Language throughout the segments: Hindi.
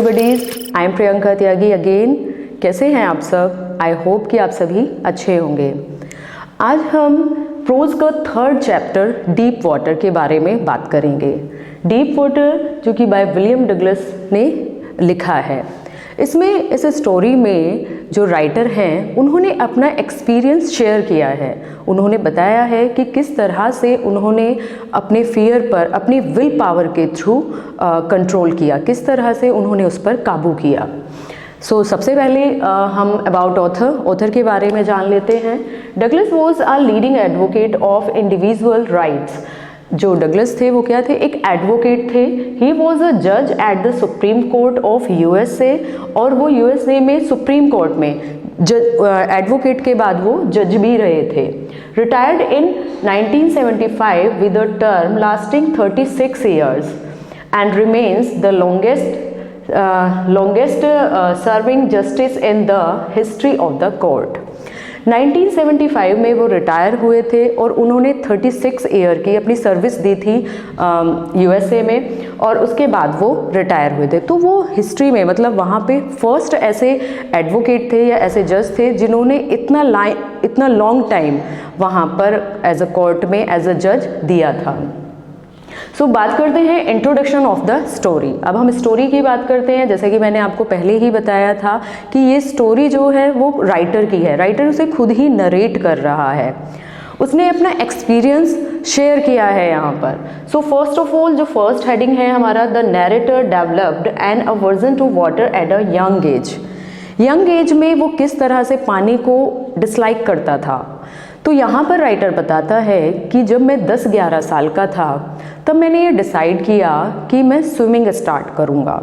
buddies, I am Priyanka Tyagi again. कैसे हैं आप सब? आई होप कि आप सभी अच्छे होंगे। आज हम प्रोज का थर्ड चैप्टर डीप वाटर के बारे में बात करेंगे। डीप वाटर जो कि बाय विलियम डगलस ने लिखा है। इसमें इस स्टोरी में जो राइटर हैं उन्होंने अपना एक्सपीरियंस शेयर किया है। उन्होंने बताया है कि किस तरह से उन्होंने अपने फियर पर अपनी विल पावर के थ्रू कंट्रोल किया, किस तरह से उन्होंने उस पर काबू किया। सबसे पहले हम अबाउट ऑथर के बारे में जान लेते हैं। Douglas was a leading advocate of individual rights. जो डगलस थे वो क्या थे? एक एडवोकेट थे। ही वॉज अ जज at the supreme court of USA, और वो यूएसए में सुप्रीम कोर्ट में एडवोकेट के बाद वो जज भी रहे थे। Retired in 1975 with a term lasting 36 years and remains the longest serving justice in the history of the court। 1975 में वो रिटायर हुए थे और उन्होंने 36 ईयर की अपनी सर्विस दी थी यूएसए में, और उसके बाद वो रिटायर हुए थे। तो वो हिस्ट्री में मतलब वहाँ पे फर्स्ट ऐसे एडवोकेट थे या ऐसे जज थे जिन्होंने इतना लॉन्ग टाइम वहाँ पर एज अ कोर्ट में एज अ जज दिया था। बात करते हैं इंट्रोडक्शन ऑफ द स्टोरी। अब हम स्टोरी की बात करते हैं। जैसे कि मैंने आपको पहले ही बताया था कि ये स्टोरी जो है वो राइटर की है। राइटर उसे खुद ही नरेट कर रहा है, उसने अपना एक्सपीरियंस शेयर किया है यहाँ पर। फर्स्ट ऑफ ऑल जो फर्स्ट हेडिंग है हमारा, the narrator developed an aversion to water at a young age. Young age में वो किस तरह से पानी को डिसलाइक करता था। तो यहाँ पर राइटर बताता है कि जब मैं 10-11 साल का था तब मैंने ये डिसाइड किया कि मैं स्विमिंग स्टार्ट करूँगा।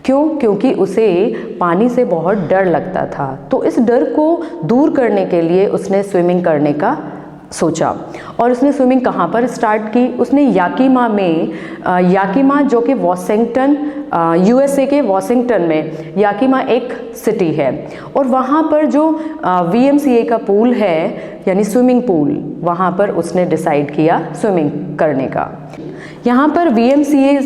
क्यों? क्योंकि उसे पानी से बहुत डर लगता था। तो इस डर को दूर करने के लिए उसने स्विमिंग करने का सोचा। और उसने स्विमिंग कहाँ पर स्टार्ट की? उसने याकीमा में, याकीमा जो कि वॉशिंगटन यूएसए के वॉशिंगटन में याकीमा एक सिटी है, और वहाँ पर जो वीएमसीए का पूल है यानी स्विमिंग पूल, वहाँ पर उसने डिसाइड किया स्विमिंग करने का। यहाँ पर वीएमसीए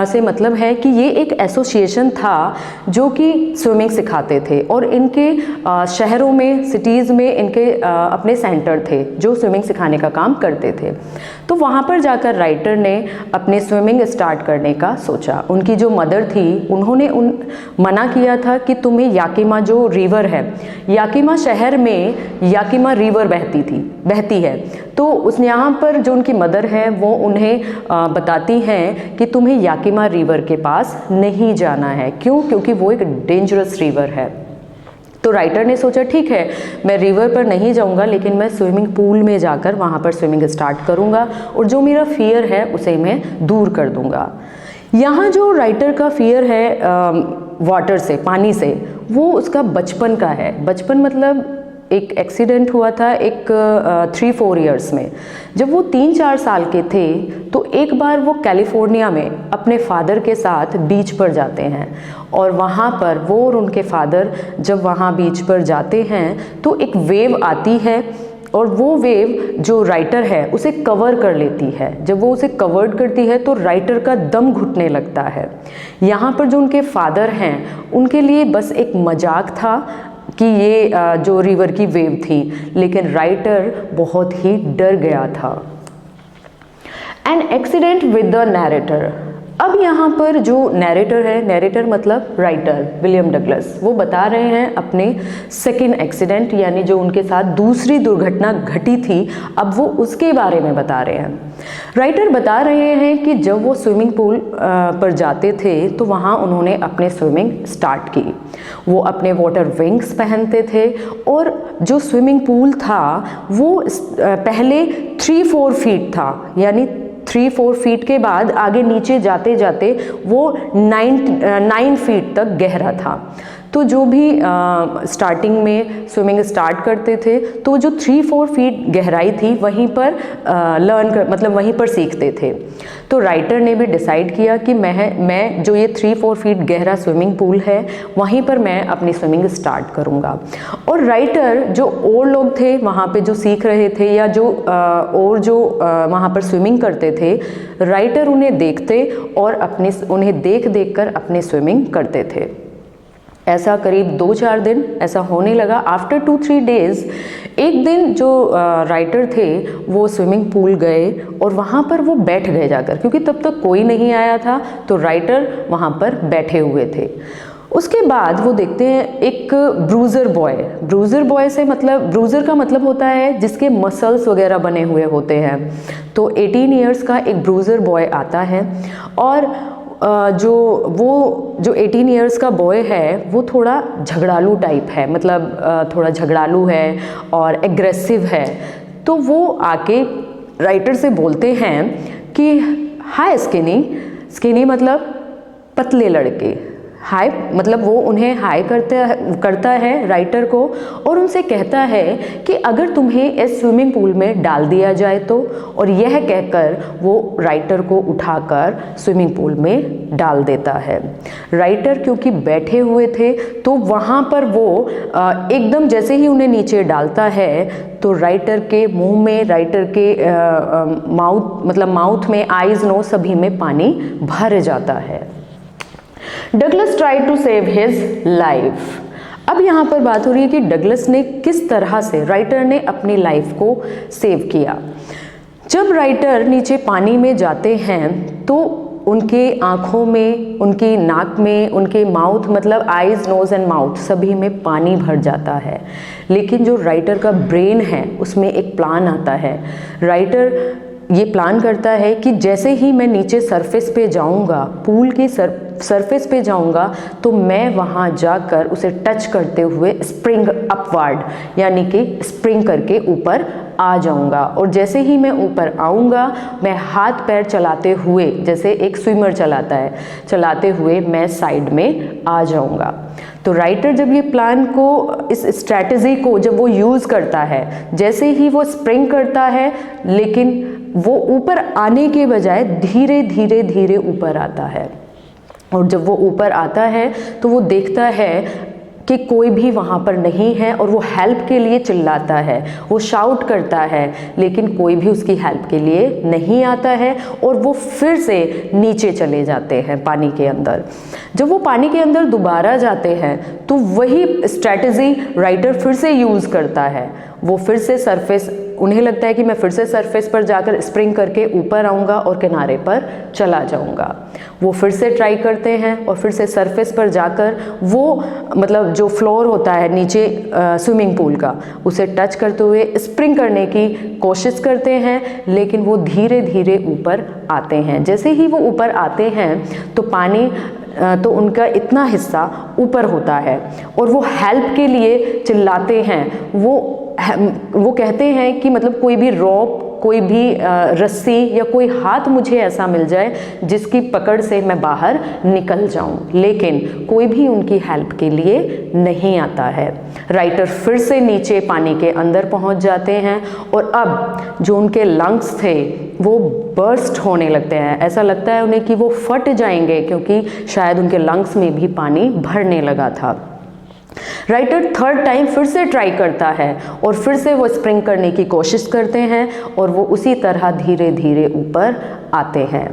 से मतलब है कि ये एक एसोसिएशन था जो कि स्विमिंग सिखाते थे, और इनके शहरों में, सिटीज़ में इनके अपने सेंटर थे जो स्विमिंग सिखाने का काम करते थे। तो वहाँ पर जाकर राइटर ने अपने स्विमिंग स्टार्ट करने का सोचा। उनकी जो मदर थी उन्होंने मना किया था कि तुम्हें याकीमा जो रिवर है, याकीमा शहर में याकीमा रिवर बहती है। तो उसने यहाँ पर जो उनकी मदर है वो उन्हें बताती हैं कि तुम्हें याकीमा रिवर के पास नहीं जाना है। क्यों? क्योंकि वो एक डेंजरस रिवर है। तो राइटर ने सोचा ठीक है, मैं रिवर पर नहीं जाऊंगा, लेकिन मैं स्विमिंग पूल में जाकर वहाँ पर स्विमिंग स्टार्ट करूँगा और जो मेरा फियर है उसे मैं दूर कर दूँगा। यहाँ जो राइटर का फियर है वाटर से, पानी से, वो उसका बचपन का है। बचपन मतलब एक एक्सीडेंट हुआ था एक 3-4 इयर्स में। जब वो 3-4 साल के थे तो एक बार वो कैलिफोर्निया में अपने फादर के साथ बीच पर जाते हैं, और वहाँ पर वो और उनके फादर जब वहाँ बीच पर जाते हैं तो एक वेव आती है, और वो वेव जो राइटर है उसे कवर कर लेती है। जब वो उसे कवर्ड करती है तो राइटर का दम घुटने लगता है। यहाँ पर जो उनके फादर हैं उनके लिए बस एक मजाक था कि ये जो रिवर की वेव थी, लेकिन राइटर बहुत ही डर गया था। An accident with the narrator. अब यहाँ पर जो नैरेटर है, नैरेटर मतलब राइटर विलियम डगलस, वो बता रहे हैं अपने सेकेंड एक्सीडेंट, यानी जो उनके साथ दूसरी दुर्घटना घटी थी, अब वो उसके बारे में बता रहे हैं। राइटर बता रहे हैं कि जब वो स्विमिंग पूल पर जाते थे तो वहाँ उन्होंने अपने स्विमिंग स्टार्ट की। वो अपने वाटर विंग्स पहनते थे, और जो स्विमिंग पूल था वो पहले 3-4 फीट था, यानी 3-4 फीट के बाद आगे नीचे जाते जाते वो 9 फीट तक गहरा था। तो जो भी स्टार्टिंग में स्विमिंग स्टार्ट करते थे तो जो 3-4 फीट गहराई थी वहीं पर मतलब वहीं पर सीखते थे। तो राइटर ने भी डिसाइड किया कि मैं जो ये 3-4 फीट गहरा स्विमिंग पूल है वहीं पर मैं अपनी स्विमिंग स्टार्ट करूँगा। और राइटर जो और लोग थे वहाँ पे जो सीख रहे थे या जो वहाँ पर स्विमिंग करते थे, राइटर उन्हें देखते और उन्हें देख कर अपनी स्विमिंग करते थे। ऐसा करीब 2-4 दिन ऐसा होने लगा। आफ्टर 2-3 डेज़ एक दिन जो राइटर थे वो स्विमिंग पूल गए और वहाँ पर वो बैठ गए जाकर, क्योंकि तब तक कोई नहीं आया था, तो राइटर वहाँ पर बैठे हुए थे। उसके बाद वो देखते हैं एक ब्रूज़र बॉय से मतलब ब्रूज़र का मतलब होता है जिसके मसल्स वगैरह बने हुए होते हैं। तो 18 इयर्स का एक ब्रूज़र बॉय आता है और जो 18 इयर्स का बॉय है वो थोड़ा झगड़ालू टाइप है, मतलब थोड़ा झगड़ालू है और एग्रेसिव है। तो वो आके राइटर से बोलते हैं कि हाय स्किनी मतलब पतले लड़के। हाय मतलब वो उन्हें हाय करता है राइटर को और उनसे कहता है कि अगर तुम्हें इस स्विमिंग पूल में डाल दिया जाए तो, और यह कहकर वो राइटर को उठाकर स्विमिंग पूल में डाल देता है। राइटर क्योंकि बैठे हुए थे तो वहाँ पर वो एकदम जैसे ही उन्हें नीचे डालता है तो राइटर के मुंह में, राइटर के माउथ में, आईज, नोज सभी में पानी भर जाता है। Douglas tried to save his life. अब यहाँ पर बात हो रही है कि डगलस ने किस तरह से, राइटर ने अपनी लाइफ को सेव किया। जब राइटर नीचे पानी में जाते हैं तो उनके आँखों में, उनकी नाक में, उनके माउथ मतलब आईज, नोज़ एंड माउथ सभी में पानी भर जाता है। लेकिन जो राइटर का ब्रेन है उसमें एक प्लान आता है। राइटर ये प्लान करता है कि जैसे ही मैं नीचे सरफेस पे जाऊंगा, पूल के सरफेस पे जाऊंगा, तो मैं वहाँ जाकर उसे टच करते हुए स्प्रिंग अपवर्ड यानी कि स्प्रिंग करके ऊपर आ जाऊंगा। और जैसे ही मैं ऊपर आऊँगा मैं हाथ पैर चलाते हुए, जैसे एक स्विमर चलाता है, चलाते हुए मैं साइड में आ जाऊंगा। तो राइटर जब ये प्लान को, इस स्ट्रैटेजी को जब वो यूज़ करता है, जैसे ही वो स्प्रिंग करता है लेकिन वो ऊपर आने के बजाय धीरे धीरे धीरे ऊपर आता है। और जब वो ऊपर आता है तो वो देखता है कि कोई भी वहाँ पर नहीं है और वो हेल्प के लिए चिल्लाता है, वो शाउट करता है, लेकिन कोई भी उसकी हेल्प के लिए नहीं आता है और वो फिर से नीचे चले जाते हैं पानी के अंदर। जब वो पानी के अंदर दोबारा जाते हैं तो वही स्ट्रैटेजी राइटर फिर से यूज़ करता है। वो फिर से सरफेस, उन्हें लगता है कि मैं फिर से सरफेस पर जाकर स्प्रिंग करके ऊपर आऊँगा और किनारे पर चला जाऊँगा। वो फिर से ट्राई करते हैं और फिर से सरफेस पर जाकर वो मतलब जो फ्लोर होता है नीचे स्विमिंग पूल का, उसे टच करते हुए स्प्रिंग करने की कोशिश करते हैं, लेकिन वो धीरे धीरे ऊपर आते हैं। जैसे ही वो ऊपर आते हैं तो पानी तो उनका इतना हिस्सा ऊपर होता है और वो हेल्प के लिए चिल्लाते हैं। वो कहते हैं कि मतलब कोई भी रॉप, कोई भी रस्सी या कोई हाथ मुझे ऐसा मिल जाए जिसकी पकड़ से मैं बाहर निकल जाऊं, लेकिन कोई भी उनकी हेल्प के लिए नहीं आता है। राइटर फिर से नीचे पानी के अंदर पहुंच जाते हैं और अब जो उनके लंग्स थे वो बर्स्ट होने लगते हैं। ऐसा लगता है उन्हें कि वो फट जाएंगे, क्योंकि शायद उनके लंग्स में भी पानी भरने लगा था। राइटर थर्ड टाइम फिर से ट्राई करता है और फिर से वो स्प्रिंग करने की कोशिश करते हैं और वो उसी तरह धीरे धीरे ऊपर आते हैं।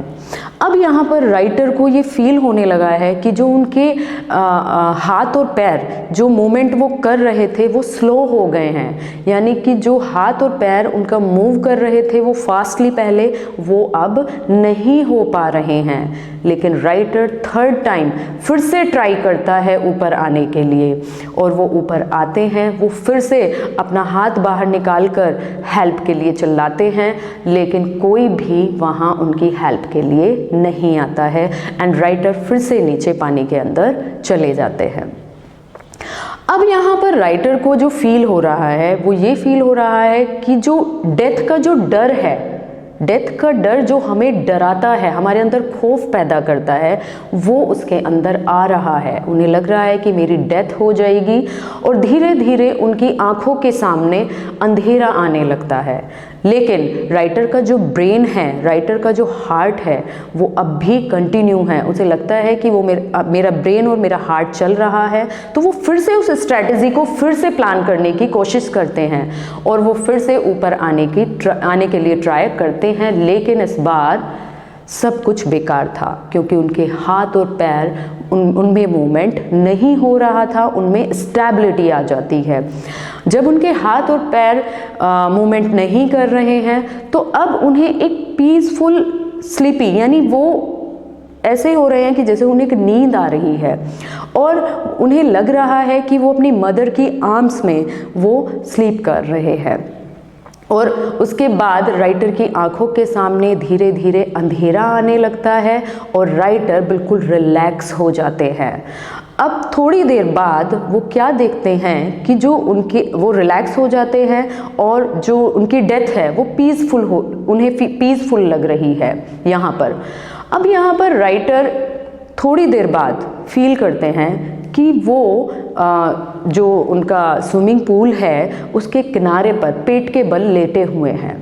अब यहाँ पर राइटर को ये फील होने लगा है कि जो उनके हाथ और पैर, जो मूवमेंट वो कर रहे थे वो स्लो हो गए हैं, यानी कि जो हाथ और पैर उनका मूव कर रहे थे वो फास्टली पहले, वो अब नहीं हो पा रहे हैं। लेकिन राइटर थर्ड टाइम फिर से ट्राई करता है ऊपर आने के लिए और वो ऊपर आते हैं। वो फिर से अपना हाथ बाहर निकाल कर हेल्प के लिए चिल्लाते हैं, लेकिन कोई भी वहाँ उनकी हेल्प के लिए नहीं आता है एंड राइटर फिर से नीचे पानी के अंदर चले जाते हैं। अब यहाँ पर राइटर को जो फील हो रहा है वो ये फील हो रहा है कि जो डेथ का जो डर है डेथ का डर जो हमें डराता है, हमारे अंदर खौफ पैदा करता है, वो उसके अंदर आ रहा है। उन्हें लग रहा है कि मेरी डेथ हो जाएगी और धीरे धीरे उनकी आंखों के सामने अंधेरा आने लगता है। लेकिन राइटर का जो ब्रेन है, राइटर का जो हार्ट है, वो अब भी कंटिन्यू है। उसे लगता है कि वो मेरा ब्रेन और मेरा हार्ट चल रहा है, तो वो फिर से उस स्ट्रैटेजी को फिर से प्लान करने की कोशिश करते हैं और वो फिर से ऊपर आने के लिए ट्राई करते हैं। लेकिन इस बार सब कुछ बेकार था, क्योंकि उनके हाथ और पैर उनमें मूवमेंट नहीं हो रहा था, उनमें स्टेबिलिटी आ जाती है। जब उनके हाथ और पैर मूवमेंट नहीं कर रहे हैं तो अब उन्हें एक पीसफुल स्लीपी, यानी वो ऐसे हो रहे हैं कि जैसे उन्हें एक नींद आ रही है और उन्हें लग रहा है कि वो अपनी मदर की आर्म्स में वो स्लीप कर रहे हैं। और उसके बाद राइटर की आंखों के सामने धीरे धीरे अंधेरा आने लगता है और राइटर बिल्कुल रिलैक्स हो जाते हैं। अब थोड़ी देर बाद वो क्या देखते हैं कि जो वो रिलैक्स हो जाते हैं और जो उनकी डेथ है वो उन्हें पीसफुल लग रही है यहाँ पर। अब यहाँ पर राइटर थोड़ी देर बाद फील करते हैं कि वो जो उनका स्विमिंग पूल है उसके किनारे पर पेट के बल लेटे हुए हैं।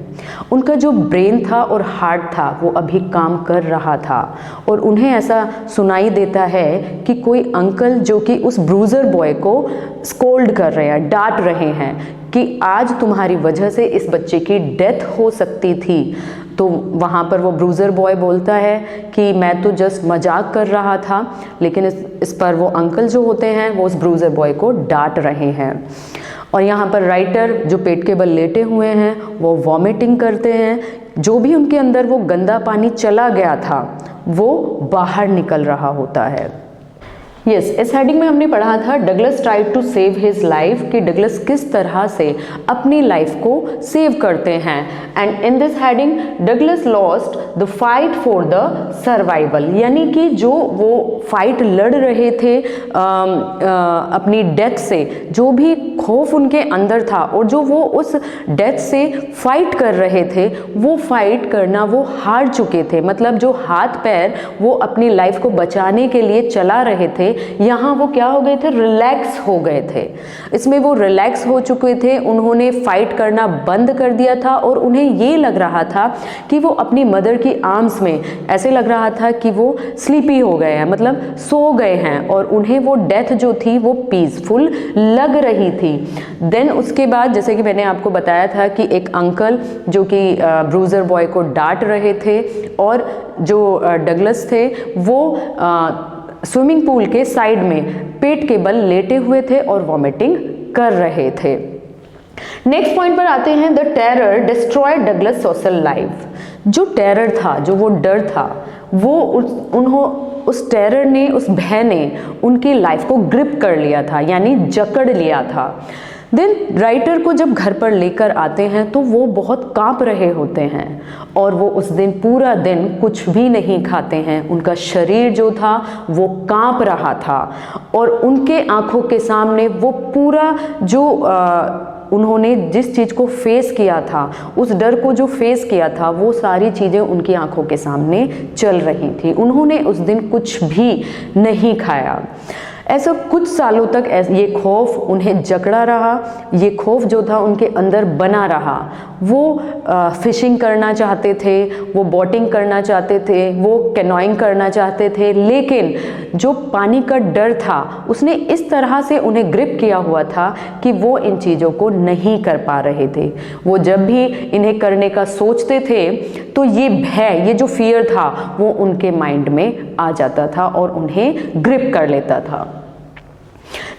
उनका जो ब्रेन था और हार्ट था वो अभी काम कर रहा था और उन्हें ऐसा सुनाई देता है कि कोई अंकल जो कि उस ब्रूजर बॉय को स्कोल्ड कर रहे हैं, डांट रहे हैं कि आज तुम्हारी वजह से इस बच्चे की डेथ हो सकती थी। तो वहाँ पर वो ब्रूजर बॉय बोलता है कि मैं तो जस्ट मजाक कर रहा था, लेकिन इस पर वो अंकल जो होते हैं वो उस ब्रूजर बॉय को डांट रहे हैं। और यहाँ पर राइटर जो पेट के बल लेटे हुए हैं वो वॉमिटिंग करते हैं। जो भी उनके अंदर वो गंदा पानी चला गया था वो बाहर निकल रहा होता है। इस हेडिंग में हमने पढ़ा था Douglas tried to save his life, कि डगलस किस तरह से अपनी लाइफ को सेव करते हैं। And in this heading Douglas lost the fight for the survival, यानी कि जो वो फाइट लड़ रहे थे अपनी डेथ से, जो भी खौफ उनके अंदर था और जो वो उस डेथ से फाइट कर रहे थे, वो फाइट करना वो हार चुके थे। मतलब जो हाथ पैर वो अपनी लाइफ को बचाने के लिए चला रहे थे, यहाँ वो क्या हो गए थे, रिलैक्स हो गए थे। इसमें वो रिलैक्स हो चुके थे, उन्होंने फाइट करना बंद कर दिया था और उन्हें ये लग रहा था कि वो अपनी मदर की आर्म्स में, ऐसे लग रहा था कि वो स्लीपी हो गए हैं, मतलब सो गए हैं, और उन्हें वो डेथ जो थी वो पीसफुल लग रही थी। देन उसके बाद जैसे कि मैंने आपको बताया था कि एक अंकल जो कि ब्रूजर बॉय को डांट रहे थे और जो डगलस थे वो स्विमिंग पूल के साइड में पेट के बल लेटे हुए थे और वॉमिटिंग कर रहे थे। नेक्स्ट पॉइंट पर आते हैं, the terror destroyed Douglas social life. जो टेरर था, जो वो डर था, वो उस टेरर ने, उस भय ने उनकी लाइफ को ग्रिप कर लिया था, यानी जकड़ लिया था। देन राइटर को जब घर पर लेकर आते हैं तो वो बहुत कांप रहे होते हैं और वो उस दिन पूरा दिन कुछ भी नहीं खाते हैं। उनका शरीर जो था वो कांप रहा था और उनके आंखों के सामने वो पूरा जो उन्होंने जिस चीज़ को फेस किया था, उस डर को जो फेस किया था, वो सारी चीज़ें उनकी आंखों के सामने चल रही थी। उन्होंने उस दिन कुछ भी नहीं खाया। ऐसा कुछ सालों तक ये खौफ उन्हें जकड़ा रहा। ये खौफ जो था उनके अंदर बना रहा। वो फिशिंग करना चाहते थे, वो बोटिंग करना चाहते थे, वो कैनोइंग करना चाहते थे, लेकिन जो पानी का डर था उसने इस तरह से उन्हें ग्रिप किया हुआ था कि वो इन चीज़ों को नहीं कर पा रहे थे। वो जब भी इन्हें करने का सोचते थे तो ये भय, ये जो फियर था वो उनके माइंड में आ जाता था और उन्हें ग्रिप कर लेता था।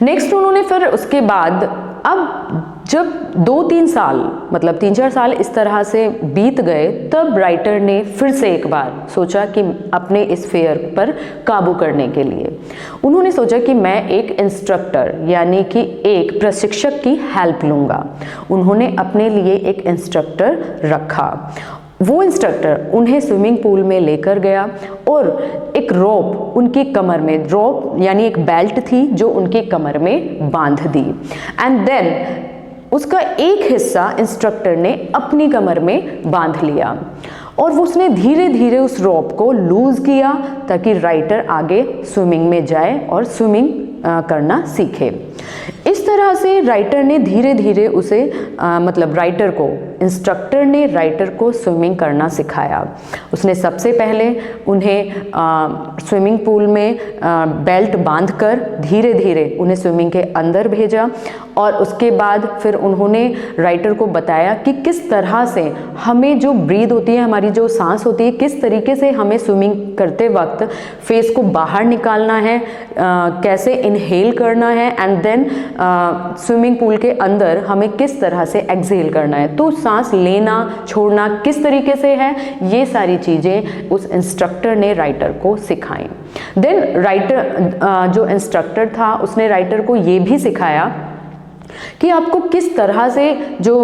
नेक्स्ट उन्होंने फिर उसके बाद अब जब 2-3 साल, मतलब 3-4 साल इस तरह से बीत गए, तब राइटर ने फिर से एक बार सोचा कि अपने इस फेयर पर काबू करने के लिए उन्होंने सोचा कि मैं एक इंस्ट्रक्टर यानी कि एक प्रशिक्षक की हेल्प लूँगा। उन्होंने अपने लिए एक इंस्ट्रक्टर रखा। वो इंस्ट्रक्टर उन्हें स्विमिंग पूल में लेकर गया और एक रोप उनकी कमर में, रोप यानी एक बेल्ट थी जो उनकी कमर में बांध दी। एंड देन उसका एक हिस्सा इंस्ट्रक्टर ने अपनी कमर में बांध लिया और वो उसने धीरे धीरे उस रॉप को लूज़ किया ताकि राइटर आगे स्विमिंग में जाए और स्विमिंग करना सीखे। इस तरह से राइटर ने धीरे धीरे उसे मतलब राइटर को, इंस्ट्रक्टर ने राइटर को स्विमिंग करना सिखाया। उसने सबसे पहले उन्हें स्विमिंग पूल में बेल्ट बांधकर धीरे धीरे उन्हें स्विमिंग के अंदर भेजा और उसके बाद फिर उन्होंने राइटर को बताया कि किस तरह से हमें जो ब्रीद होती है, हमारी जो सांस होती है, किस तरीके से हमें स्विमिंग करते वक्त फेस को बाहर निकालना है, कैसे इनहेल करना है एंड देन स्विमिंग पूल के अंदर हमें किस तरह से एक्सहेल करना है। तो सांस लेना छोड़ना किस तरीके से है, ये सारी चीज़ें उस इंस्ट्रक्टर ने राइटर को सिखाई। देन राइटर जो इंस्ट्रक्टर था उसने राइटर को ये भी सिखाया कि आपको किस तरह से जो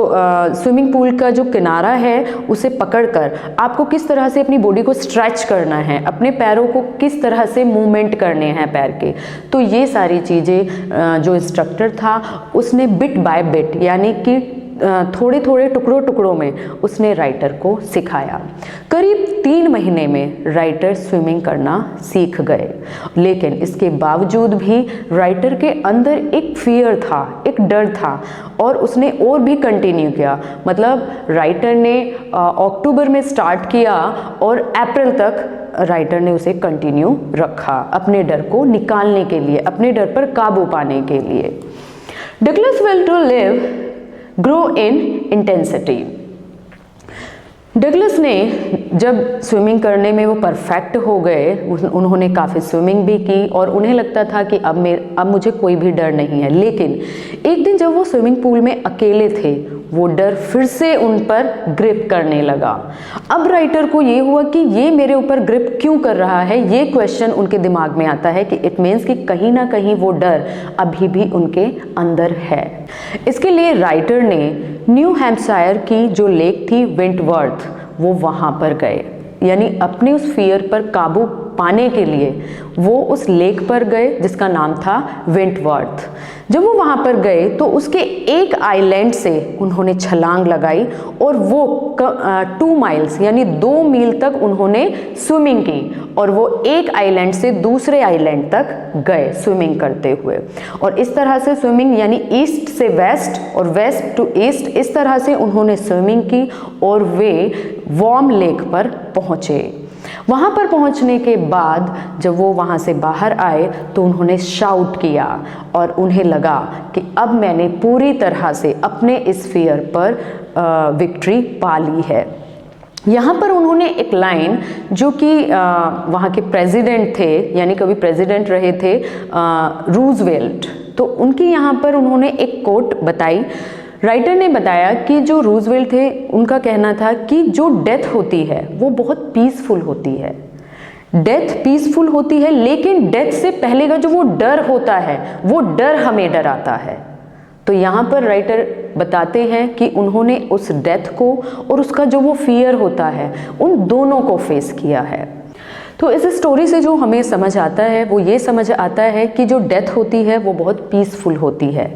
स्विमिंग पूल का जो किनारा है उसे पकड़कर आपको किस तरह से अपनी बॉडी को स्ट्रेच करना है, अपने पैरों को किस तरह से मूवमेंट करने हैं पैर के। तो ये सारी चीज़ें जो इंस्ट्रक्टर था उसने बिट बाय बिट यानी कि थोड़े थोड़े टुकड़ों में उसने राइटर को सिखाया। करीब 3 महीने में राइटर स्विमिंग करना सीख गए, लेकिन इसके बावजूद भी राइटर के अंदर एक फियर था, एक डर था और उसने और भी कंटिन्यू किया। मतलब राइटर ने अक्टूबर में स्टार्ट किया और अप्रैल तक राइटर ने उसे कंटिन्यू रखा अपने डर को निकालने के लिए, अपने डर पर काबू पाने के लिए। Douglas will to live grow in intensity. Douglas ने जब स्विमिंग करने में वो परफेक्ट हो गए, उन्होंने काफ़ी स्विमिंग भी की और उन्हें लगता था कि अब मुझे कोई भी डर नहीं है। लेकिन एक दिन जब वो स्विमिंग पूल में अकेले थे, वो डर फिर से उन पर ग्रिप करने लगा। अब राइटर को ये हुआ कि ये मेरे ऊपर ग्रिप क्यों कर रहा है, ये क्वेश्चन उनके दिमाग में आता है कि इट मीन्स कि कहीं ना कहीं वो डर अभी भी उनके अंदर है। इसके लिए राइटर ने न्यू हैम्पशायर की जो लेक थी विंटवर्थ, वो वहाँ पर गए, यानी अपने उस फियर पर काबू पाने के लिए वो उस लेक पर गए जिसका नाम था विंटवर्थ। जब वो वहाँ पर गए तो उसके एक आइलैंड से उन्होंने छलांग लगाई और वो 2 माइल्स यानी 2 मील तक उन्होंने स्विमिंग की और वो एक आइलैंड से दूसरे आइलैंड तक गए स्विमिंग करते हुए। और इस तरह से स्विमिंग यानी ईस्ट से वेस्ट और वेस्ट टू ईस्ट, इस तरह से उन्होंने स्विमिंग की और वे वार्म लेक पर पहुँचे। वहाँ पर पहुँचने के बाद जब वो वहाँ से बाहर आए तो उन्होंने शाउट किया और उन्हें लगा कि अब मैंने पूरी तरह से अपने इस फियर पर विक्ट्री पा ली है। यहाँ पर उन्होंने एक लाइन जो कि वहाँ के प्रेसिडेंट थे, यानी कभी प्रेसिडेंट रहे थे रूजवेल्ट, तो उनकी यहाँ पर उन्होंने एक कोट बताई। राइटर ने बताया कि जो रूजवेल्ट थे उनका कहना था कि जो डेथ होती है वो बहुत पीसफुल होती है, डेथ पीसफुल होती है, लेकिन डेथ से पहले का जो वो डर होता है वो डर हमें डराता है। तो यहाँ पर राइटर बताते हैं कि उन्होंने उस डेथ को और उसका जो वो फियर होता है उन दोनों को फेस किया है। तो इस स्टोरी से जो हमें समझ आता है वो ये समझ आता है कि जो डेथ होती है वो बहुत पीसफुल होती है,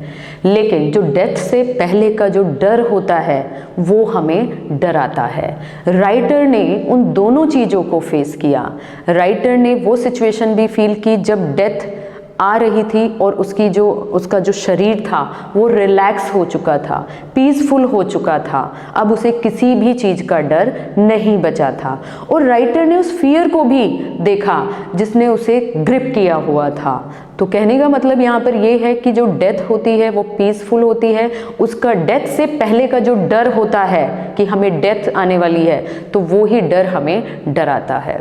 लेकिन जो डेथ से पहले का जो डर होता है वो हमें डराता है। राइटर ने उन दोनों चीज़ों को फेस किया। राइटर ने वो सिचुएशन भी फील की जब डेथ आ रही थी और उसका जो शरीर था वो रिलैक्स हो चुका था, पीसफुल हो चुका था, अब उसे किसी भी चीज़ का डर नहीं बचा था। और राइटर ने उस फियर को भी देखा जिसने उसे ग्रिप किया हुआ था। तो कहने का मतलब यहाँ पर ये है कि जो डेथ होती है वो पीसफुल होती है, उसका डेथ से पहले का जो डर होता है कि हमें डेथ आने वाली है तो वो ही डर हमें डराता है।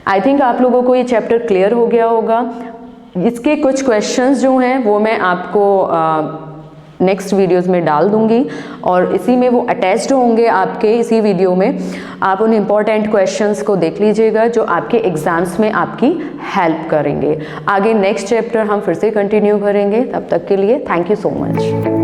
आई थिंक आप लोगों को ये चैप्टर क्लियर हो गया होगा। इसके कुछ क्वेश्चंस जो हैं वो मैं आपको नेक्स्ट वीडियोस में डाल दूंगी और इसी में वो अटैच्ड होंगे आपके इसी वीडियो में। आप उन इम्पॉर्टेंट क्वेश्चंस को देख लीजिएगा जो आपके एग्जाम्स में आपकी हेल्प करेंगे। आगे नेक्स्ट चैप्टर हम फिर से कंटिन्यू करेंगे। तब तक के लिए थैंक यू सो मच।